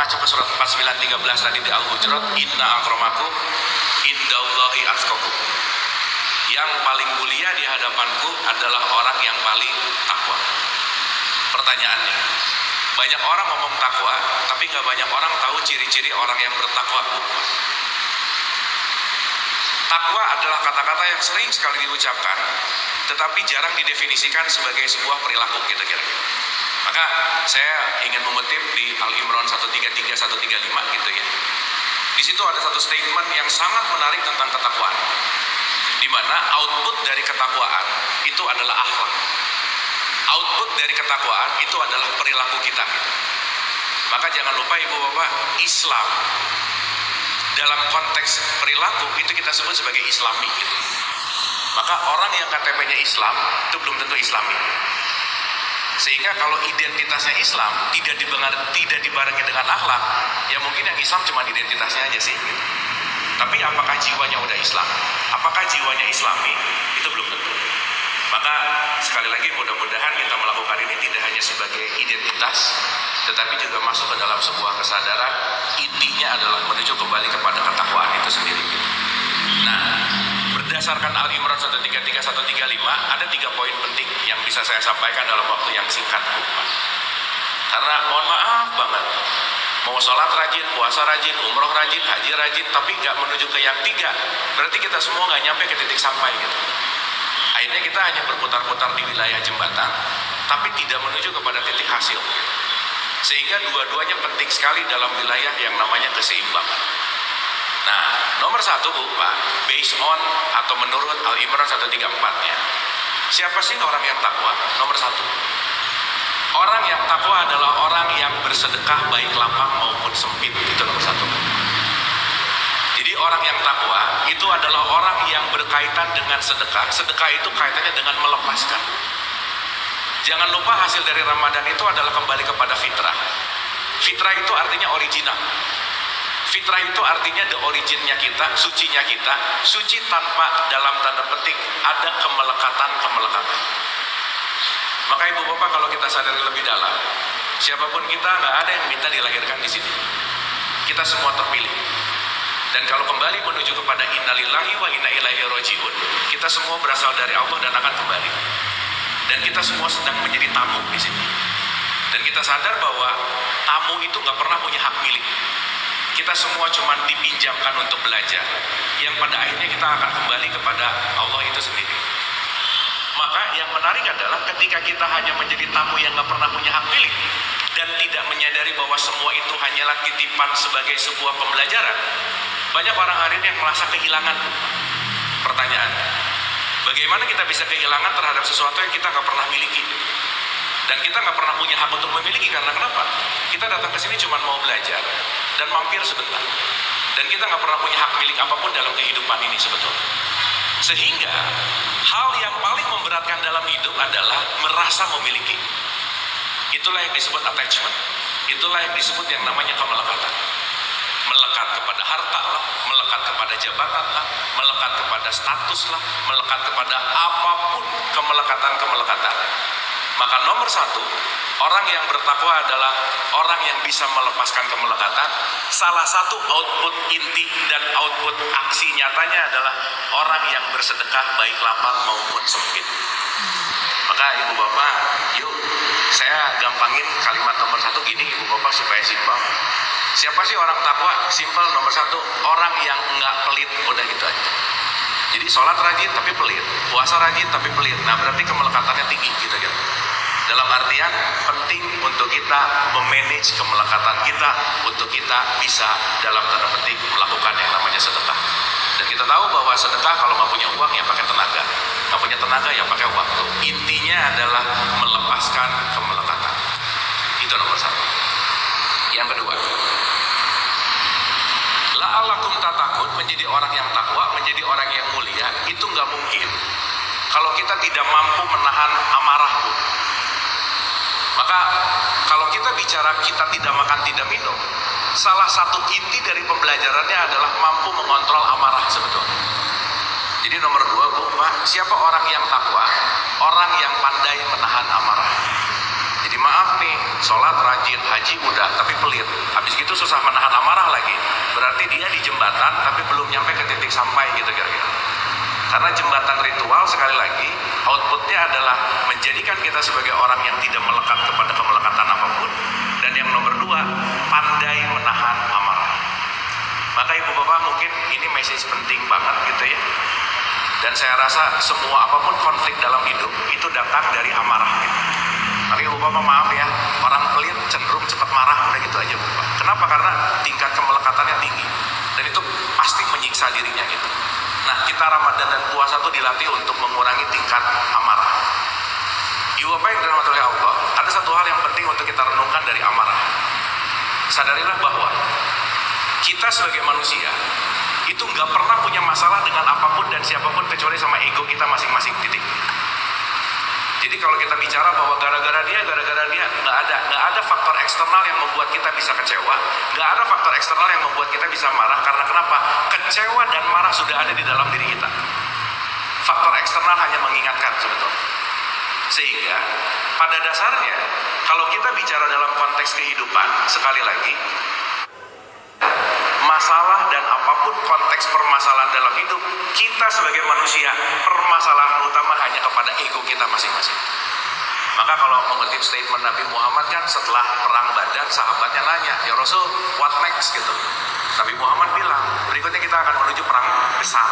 mengacu ke surat 49:13 tadi di Al-Hujurat, inna akramakum indallahi atqakum. Yang paling mulia di hadapanku adalah orang yang paling takwa. Pertanyaannya, banyak orang ngomong takwa, tapi gak banyak orang tahu ciri-ciri orang yang bertakwa. Takwa adalah kata-kata yang sering sekali diucapkan, tetapi jarang didefinisikan sebagai sebuah perilaku kira-kira. Maka saya ingin mengutip di Al-Imran 133, 135 gitu ya. Di situ ada satu statement yang sangat menarik tentang ketakwaan, di mana output dari ketakwaan itu adalah akhlak. Output dari ketakwaan itu adalah perilaku kita. Maka jangan lupa ibu bapak, Islam dalam konteks perilaku itu kita sebut sebagai Islami gitu. Maka orang yang KTP-nya Islam itu belum tentu Islami. Sehingga kalau identitasnya Islam tidak dibarengi dengan akhlak, ya mungkin yang Islam cuma identitasnya aja sih gitu. Tapi apakah jiwanya udah Islam? Apakah jiwanya Islami? Itu belum tentu. Maka sekali lagi mudah-mudahan kita melakukan ini tidak hanya sebagai identitas, tetapi juga masuk ke dalam sebuah kesadaran. Intinya adalah menuju kembali kepada ketakwaan itu sendiri. Nah, berdasarkan Al-Imran 133, 135 ada 3 poin penting yang bisa saya sampaikan dalam waktu yang singkat. Karena mohon maaf banget, mau sholat rajin, puasa rajin, umroh rajin, haji rajin, tapi nggak menuju ke yang 3, berarti kita semua nggak nyampe ke titik sampai gitu. Akhirnya kita hanya berputar-putar di wilayah jembatan, tapi tidak menuju kepada titik hasil. Sehingga dua-duanya penting sekali dalam wilayah yang namanya keseimbangan. Nah, nomor 1 Bu, Pak, based on atau menurut Al-Imran 134-nya, siapa sih orang yang takwa? Nomor 1, orang yang takwa adalah orang yang bersedekah baik lapang maupun sempit. Itu nomor 1. Jadi orang yang takwa itu adalah orang yang berkaitan dengan sedekah. Sedekah itu kaitannya dengan melepaskan. Jangan lupa hasil dari Ramadan itu adalah kembali kepada fitrah. Fitrah itu artinya original. Fitrah itu artinya the originnya kita, sucinya kita, suci tanpa dalam tanda petik ada kemelekatan. Maka ibu bapak kalau kita sadari lebih dalam, siapapun kita nggak ada yang minta dilahirkan di sini. Kita semua terpilih. Dan kalau kembali menuju kepada innalillahi wa inna ilaihi rajiun, kita semua berasal dari Allah dan akan kembali. Dan kita semua sedang menjadi tamu di sini. Dan kita sadar bahwa tamu itu nggak pernah punya hak milik. Kita semua cuma dipinjamkan untuk belajar, yang pada akhirnya kita akan kembali kepada Allah itu sendiri. Maka yang menarik adalah ketika kita hanya menjadi tamu yang nggak pernah punya hak milik dan tidak menyadari bahwa semua itu hanyalah titipan sebagai sebuah pembelajaran, banyak orang hari ini yang merasa kehilangan. Pertanyaan, bagaimana kita bisa kehilangan terhadap sesuatu yang kita nggak pernah miliki? Dan kita nggak pernah punya hak untuk memiliki, karena kenapa? Kita datang ke sini cuma mau belajar dan mampir sebentar. Dan kita nggak pernah punya hak milik apapun dalam kehidupan ini sebetulnya. Sehingga hal yang paling memberatkan dalam hidup adalah merasa memiliki. Itulah yang disebut attachment. Itulah yang disebut yang namanya kemelekatan. Melekat kepada harta lah, melekat kepada jabatan lah, melekat kepada status lah, melekat kepada apapun kemelekatan. Maka nomor 1, orang yang bertakwa adalah orang yang bisa melepaskan kemelekatan. Salah satu output inti dan output aksi nyatanya adalah orang yang bersedekah baik lapang maupun sempit. Maka ibu bapak, yuk saya gampangin kalimat nomor 1 gini ibu bapak supaya simpel. Siapa sih orang takwa? Simpel, nomor 1, orang yang enggak pelit, udah gitu aja. Jadi sholat rajin tapi pelit, puasa rajin tapi pelit. Nah berarti kemelekatannya tinggi gitu kan. Dalam artian penting untuk kita memanage kemelekatan kita, untuk kita bisa dalam tanda petik melakukan yang namanya sedekah. Dan kita tahu bahwa sedekah kalau nggak punya uang ya pakai tenaga, nggak punya tenaga ya pakai waktu. Intinya adalah melepaskan kemelekatan. Itu nomor 1. Yang kedua, la'allakum tattaqun, menjadi orang yang takwa, menjadi orang yang mulia, itu nggak mungkin kalau kita tidak mampu menahan amarah pun. Maka kalau kita bicara kita tidak makan tidak minum, salah satu inti dari pembelajarannya adalah mampu mengontrol amarah sebetulnya. Jadi nomor 2 Bu, Pak, siapa orang yang takwa? Orang yang pandai menahan amarah. Jadi maaf nih, sholat rajin, haji udah, tapi pelit. Habis gitu titik sampai gitu kira-kira. Karena jembatan ritual sekali lagi outputnya adalah menjadikan kita sebagai orang yang tidak melekat kepada kemelekatan apapun. Dan yang nomor dua, pandai menahan amarah. Maka ibu bapak mungkin ini message penting banget gitu ya. Dan saya rasa semua apapun konflik dalam hidup itu datang dari amarah gitu. Tapi ibu bapak maaf ya, orang pelit cenderung cepat marah, udah gitu aja bapak. Kenapa? Karena tingkat kemelekatannya tinggi. Dan itu pasti menyiksa dirinya gitu. Nah, kita Ramadan dan puasa itu dilatih untuk mengurangi tingkat amarah. Ibu bapak yang dirahmati oleh Allah, ada satu hal yang penting untuk kita renungkan dari amarah. Sadarilah bahwa kita sebagai manusia itu nggak pernah punya masalah dengan apapun dan siapapun kecuali sama ego kita masing-masing, titik. Jadi kalau kita bicara bahwa gara-gara dia, nggak ada faktor eksternal yang membuat kita bisa kecewa, nggak ada faktor eksternal yang membuat kita bisa marah. Karena kenapa? Kecewa dan marah sudah ada di dalam diri kita. Faktor eksternal hanya mengingatkan sebetulnya. Sehingga pada dasarnya kalau kita bicara dalam konteks kehidupan, sekali lagi, masalah dan apapun konteks permasalahan dalam hidup, kita sebagai manusia, permasalahan utama hanya kepada ego kita masing-masing. Maka kalau mengutip statement Nabi Muhammad kan, setelah perang Badar, sahabatnya nanya, ya Rasul, what next gitu. Nabi Muhammad bilang, berikutnya kita akan menuju perang besar.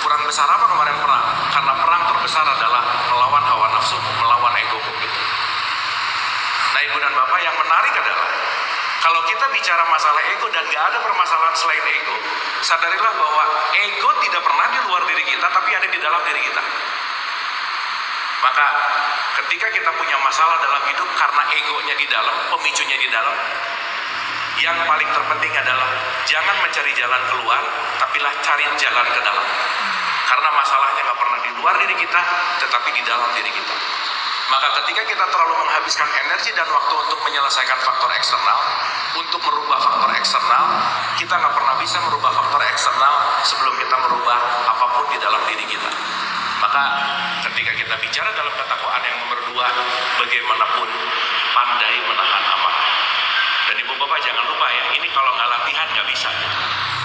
Perang besar apa kemarin perang? Karena perang terbesar adalah melawan hawa nafsu, melawan ego gitu. Nah ibu dan bapak, yang menarik adalah kalau kita bicara masalah ego dan gak ada permasalahan selain ego, sadarilah bahwa ego tidak pernah di luar diri kita, tapi ada di dalam diri kita. Maka ketika kita punya masalah dalam hidup karena egonya di dalam, pemicunya di dalam, yang paling terpenting adalah jangan mencari jalan keluar, tapilah cari jalan ke dalam. Karena masalahnya gak pernah di luar diri kita, tetapi di dalam diri kita. Maka ketika kita terlalu menghabiskan energi dan waktu untuk menyelesaikan faktor eksternal, untuk merubah faktor eksternal, kita nggak pernah bisa merubah faktor eksternal sebelum kita merubah apapun di dalam diri kita. Maka ketika kita bicara dalam ketakwaan yang nomor dua, bagaimanapun pandai menahan amarah. Dan ibu bapak jangan lupa ya, ini kalau nggak latihan nggak bisa.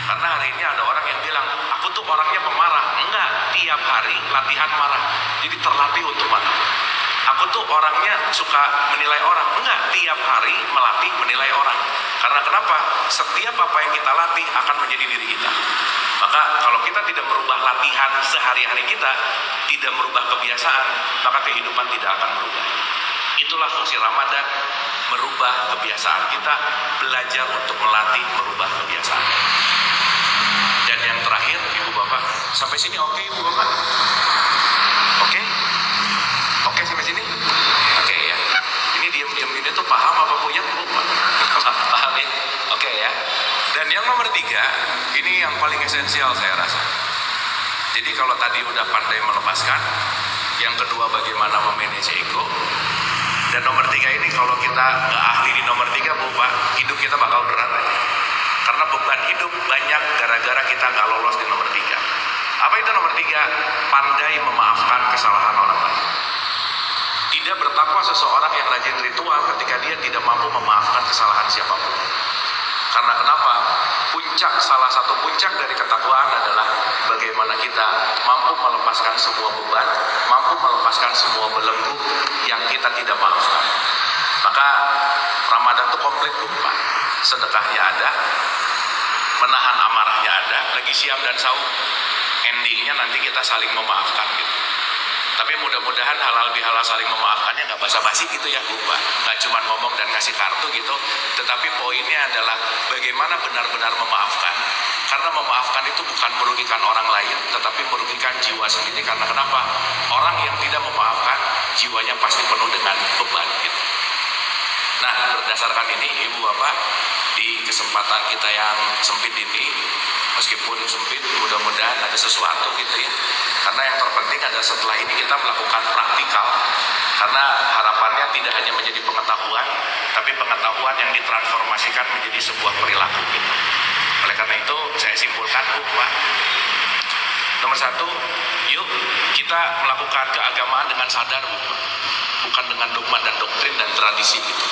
Karena hari ini ada orang yang bilang, aku tuh orangnya pemarah. Enggak, tiap hari latihan marah. Jadi terlatih untuk marah. Aku tuh orangnya suka menilai orang. Enggak, tiap hari melatih menilai orang. Karena kenapa? Setiap apa yang kita latih akan menjadi diri kita. Maka kalau kita tidak merubah latihan sehari-hari kita, tidak merubah kebiasaan, maka kehidupan tidak akan berubah. Itulah fungsi Ramadan, merubah kebiasaan kita, belajar untuk melatih merubah kebiasaan. Dan yang terakhir, ibu bapak, sampai sini oke ibu bapak? Oke? Oke sampai sini? Oke ya. Ini diam-diam ini tuh paham apa puyeng bu? Paham ya? Oke ya. Dan yang nomor tiga, ini yang paling esensial saya rasa. Jadi kalau tadi udah pandai melepaskan, yang kedua bagaimana memanage ego, dan nomor tiga ini kalau kita nggak ahli di nomor tiga bu pak, hidup kita bakal berat aja. Karena beban hidup banyak gara-gara kita nggak lolos di nomor tiga. Apa itu nomor tiga? Pandai memaafkan kesalahan orang lain. Tidak bertakwa seseorang yang rajin ritual ketika dia tidak mampu memaafkan kesalahan siapapun. Karena kenapa? Salah satu puncak dari ketakwaan adalah bagaimana kita mampu melepaskan semua beban, mampu melepaskan semua belenggu yang kita tidak maafkan. Maka Ramadan itu komplit lupa. Sedekahnya ada, menahan amarahnya ada, lagi siam dan saum. Endingnya nanti kita saling memaafkan gitu. Tapi mudah-mudahan halal bihalal saling memaafkannya nggak basa-basi gitu ya Bu Pak. Nggak cuma ngomong dan ngasih kartu gitu. Tetapi poinnya adalah bagaimana benar-benar memaafkan. Karena memaafkan itu bukan merugikan orang lain, tetapi merugikan jiwa sendiri. Karena kenapa? Orang yang tidak memaafkan, jiwanya pasti penuh dengan beban gitu. Nah, berdasarkan ini Ibu Bapak, di kesempatan kita yang sempit ini, meskipun sempit, mudah-mudahan ada sesuatu gitu ya. Karena yang terpenting adalah setelah ini kita melakukan praktikal. Karena harapannya tidak hanya menjadi pengetahuan, tapi pengetahuan yang ditransformasikan menjadi sebuah perilaku gitu. Oleh karena itu, saya simpulkan Bu Pak, nomor satu, yuk kita melakukan keagamaan dengan sadar Bu Pak. Bukan dengan dogma dan doktrin dan tradisi gitu.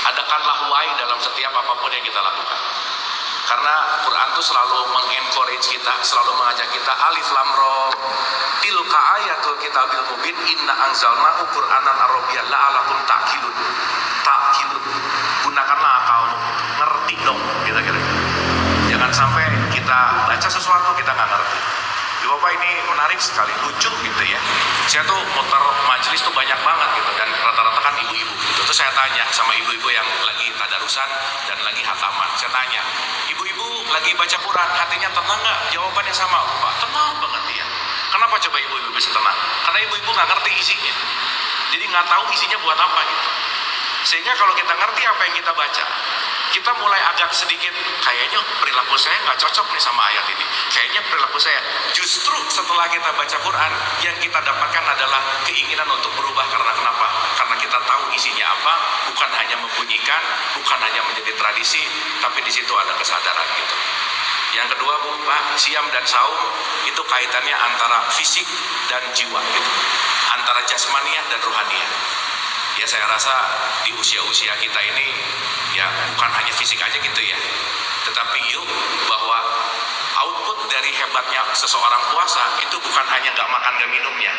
Adakanlah why dalam setiap apapun yang kita lakukan. Karena Quran tuh selalu mengencourage kita, selalu mengajak kita alif lam ra tilka ayatul kitabil mubin inna anzalnahu qur'anan arabiyyan la'allakum ta'qilun. Ta'qilun. Gunakanlah akalmu, ngerti dong kira-kira. Jangan sampai kita baca sesuatu kita nggak ngerti. Ya Bapak, ini menarik sekali, lucu gitu ya. Saya tuh muter majelis tuh banyak banget gitu, dan rata-rata kan ibu-ibu gitu. Terus saya tanya sama ibu-ibu yang lagi tadarusan dan lagi hataman. Saya tanya, ibu-ibu lagi baca Quran, hatinya tenang nggak? Jawabannya sama, Pak, tenang banget ya. Kenapa coba ibu-ibu bisa tenang? Karena ibu-ibu nggak ngerti isinya. Jadi nggak tahu isinya buat apa gitu. Sehingga kalau kita ngerti apa yang kita baca, kita mulai agak sedikit, kayaknya perilaku saya nggak cocok nih sama ayat ini. Kayaknya perilaku saya, justru setelah kita baca Quran, yang kita dapatkan adalah keinginan untuk berubah. Karena kenapa? Karena kita tahu isinya apa, bukan hanya membunyikan, bukan hanya menjadi tradisi, tapi di situ ada kesadaran gitu. Yang kedua, Bu, Pak, siam dan saum itu kaitannya antara fisik dan jiwa gitu, antara jasmaniah dan ruhaniyah. Ya saya rasa di usia-usia kita ini ya bukan hanya fisik aja gitu ya, tetapi yuk bahwa output dari hebatnya seseorang puasa itu bukan hanya nggak makan nggak minumnya,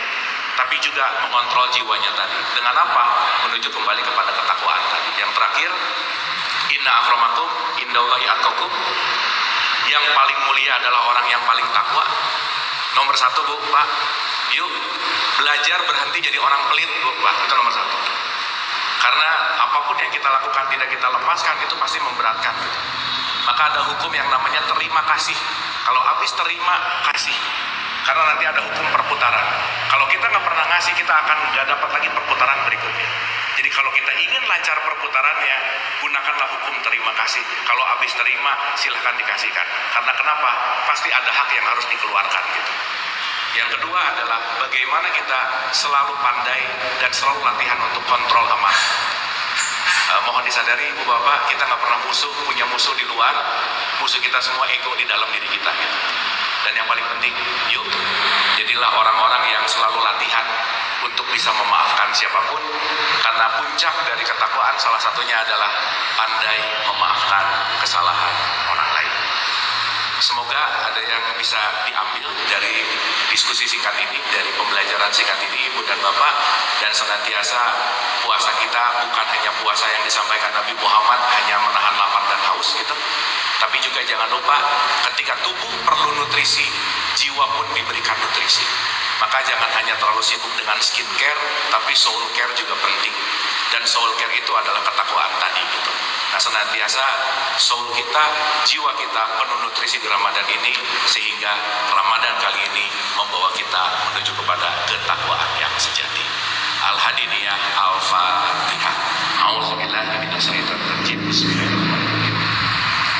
tapi juga mengontrol jiwanya tadi. Dengan apa? Menuju kembali kepada ketakwaan tadi. Yang terakhir, inna akramakum indallahi atqakum. Yang paling mulia adalah orang yang paling takwa. Nomor satu, Bu, Pak, yuk belajar berhenti jadi orang pelit, Bu, Pak. Itu nomor satu. Karena apapun yang kita lakukan tidak kita lepaskan itu pasti memberatkan gitu. Maka ada hukum yang namanya terima kasih. Kalau habis terima kasih, karena nanti ada hukum perputaran. Kalau kita nggak pernah ngasih, kita akan nggak dapat lagi perputaran berikutnya. Jadi kalau kita ingin lancar perputarannya, gunakanlah hukum terima kasih. Kalau habis terima, silahkan dikasihkan. Karena kenapa? Pasti ada hak yang harus dikeluarkan gitu. Yang kedua adalah bagaimana kita selalu pandai dan selalu latihan untuk kontrol amarah. Mohon disadari Ibu Bapak, kita nggak pernah punya musuh di luar. Musuh kita semua ego di dalam diri kita gitu. Dan yang paling penting, yuk jadilah orang-orang yang selalu latihan untuk bisa memaafkan siapapun. Karena puncak dari ketakwaan salah satunya adalah pandai memaafkan kesalahan orang lain. Semoga ada yang bisa diambil dari diskusi singkat ini, dari pembelajaran singkat ini Ibu dan Bapak, dan senantiasa puasa kita bukan hanya puasa yang disampaikan Nabi Muhammad, hanya menahan lapar dan haus gitu. Tapi juga jangan lupa ketika tubuh perlu nutrisi, jiwa pun diberikan nutrisi. Maka jangan hanya terlalu sibuk dengan skincare, tapi soul care juga penting. Dan soul care itu adalah ketakwaan tadi gitu. Nah senantiasa soul kita, jiwa kita penuh nutrisi di Ramadan ini, sehingga Ramadan kali ini membawa kita menuju kepada ketakwaan yang sejati. Al-Hadiniyah Al-Fatihah. A'udzubillahi minasyaitonir rajim. Bismillahirrahmanirrahim.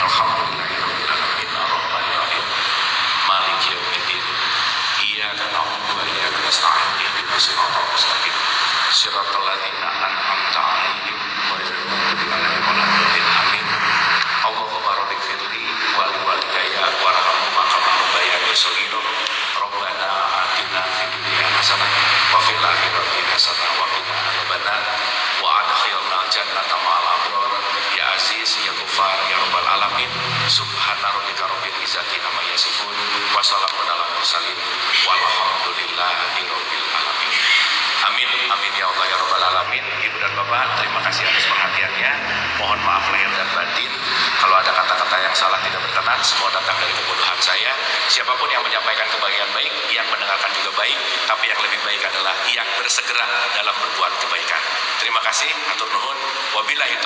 Alhamdulillahirabbil alamin arrahmanir rahim maliki yaumiddin iyyaka na'budu wa iyyaka nasta'in ihdinas siratal mustaqim siratal ladzina an'amta 'alaihim ghairil maghdubi 'alaihim waladdallin amin. Allahumma rabbik firli wa liwalidayya warhamhuma kama rabbayani shaghira. Rabbana atina fid dunya hasanah wa fil akhirati hasanah wa qina adzabannar wa adkhilna jannata ma'al abrar ya aziz ya ghafar ya rabbal alamin. Subhana rabbika rabbil izzati amma yasifun wa salamun alal mursalin walhamdulillahi rabbil alamin. Amin amin ya Allah ya rabbal alamin. Ibu dan Bapak, terima kasih atas perhatiannya. Mohon maaf lahir dan batin kalau ada kata-kata yang salah tidak berkenan, semua datang dari kebodohan saya. Siapapun yang menyampaikan kebahagiaan baik, yang mendengarkan juga baik, tapi yang lebih baik adalah yang bersegera dalam berbuat kebaikan. Terima kasih, hatur nuhun. Wabillahi taufiq.